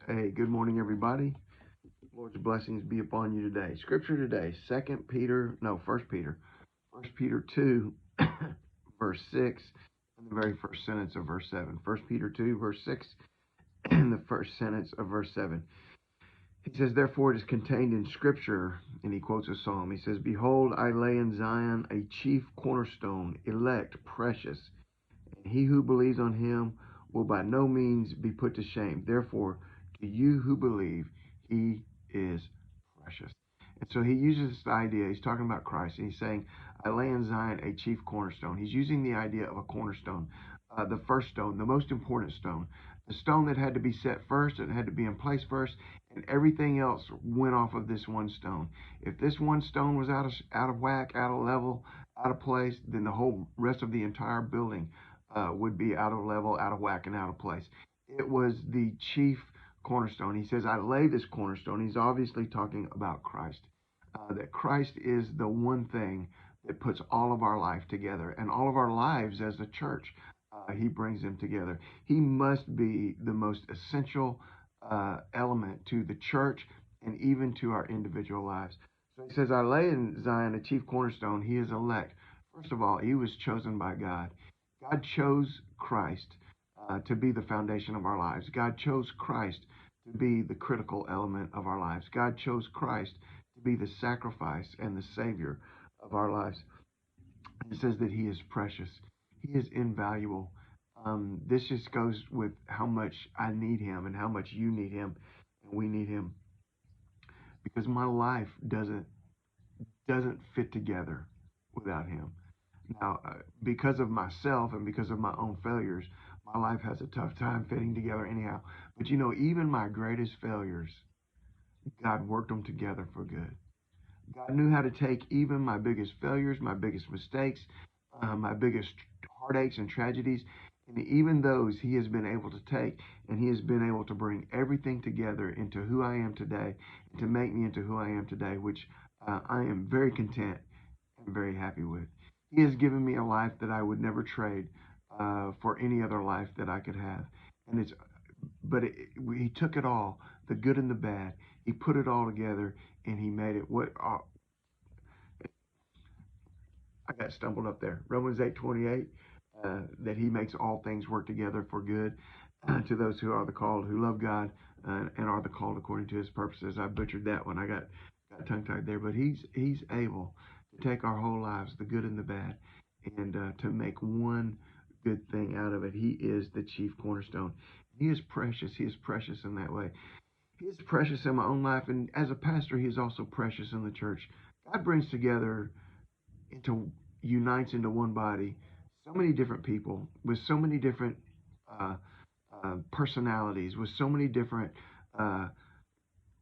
Hey, good morning, everybody. Lord's blessings be upon you today. Scripture today, First Peter 2, verse 6, and the very first sentence of verse 7. First Peter 2, verse 6, and the first sentence of verse 7. He says, therefore it is contained in Scripture, and he quotes a psalm. He says, behold, I lay in Zion a chief cornerstone, elect, precious, and he who believes on him will by no means be put to shame. Therefore, to you who believe, he is precious. And so he uses this idea. He's talking about Christ, and he's saying, I lay in Zion a chief cornerstone. He's using the idea of a cornerstone, the first stone, the most important stone, the stone that had to be set first, it had to be in place first, and everything else went off of this one stone. If this one stone was out of whack, out of level, out of place, then the whole rest of the entire building would be out of level, out of whack, and out of place. It was the chief cornerstone. He says, I lay this cornerstone. He's obviously talking about Christ. That Christ is the one thing that puts all of our life together and all of our lives as a church. He brings them together. He must be the most essential element to the church and even to our individual lives. So he says, I lay in Zion a chief cornerstone. He is elect. First of all, he was chosen by God. God chose Christ to be the foundation of our lives. God chose Christ to be the critical element of our lives. God chose Christ to be the sacrifice and the Savior of our lives. It says that He is precious, He is invaluable. This just goes with how much I need Him and how much you need Him and we need Him, because my life doesn't fit together without Him. Now, because of myself and because of my own failures, my life has a tough time fitting together anyhow. But even my greatest failures, God worked them together for good. God knew how to take even my biggest failures, my biggest mistakes, my biggest heartaches and tragedies, and even those He has been able to take, and He has been able to bring everything together into who I am today, and to make me into who I am today, which I am very content and very happy with. He has given me a life that I would never trade for any other life that I could have, and He took it all, the good and the bad. He put it all together, and He made it what I got stumbled up there. Romans 8:28, that He makes all things work together for good to those who are the called, who love God, and are the called according to His purposes. I butchered that one. I got tongue tied there, but He's able to take our whole lives, the good and the bad, and to make one good thing out of it. He is the chief cornerstone. He is precious. He is precious in that way. He is precious in my own life, and as a pastor, He is also precious in the church. God brings together into unites into one body so many different people with so many different uh, personalities, with so many different uh,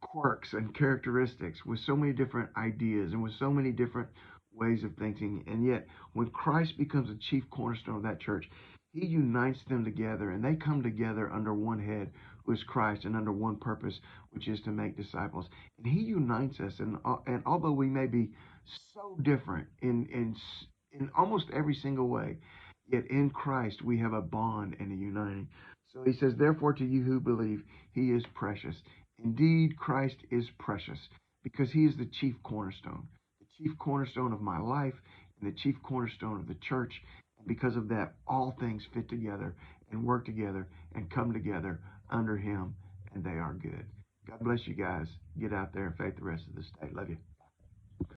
quirks and characteristics, with so many different ideas and with so many different ways of thinking. And yet, when Christ becomes a chief cornerstone of that church, He unites them together, and they come together under one head, who is Christ, and under one purpose, which is to make disciples. And He unites us, and although we may be so different in almost every single way, yet in Christ we have a bond and a uniting. So He says, therefore, to you who believe, He is precious. Indeed, Christ is precious because He is the chief cornerstone, the chief cornerstone of my life and the chief cornerstone of the church. And because of that, all things fit together and work together and come together under Him, and they are good. God bless you guys. Get out there and faith the rest of this day. Love you.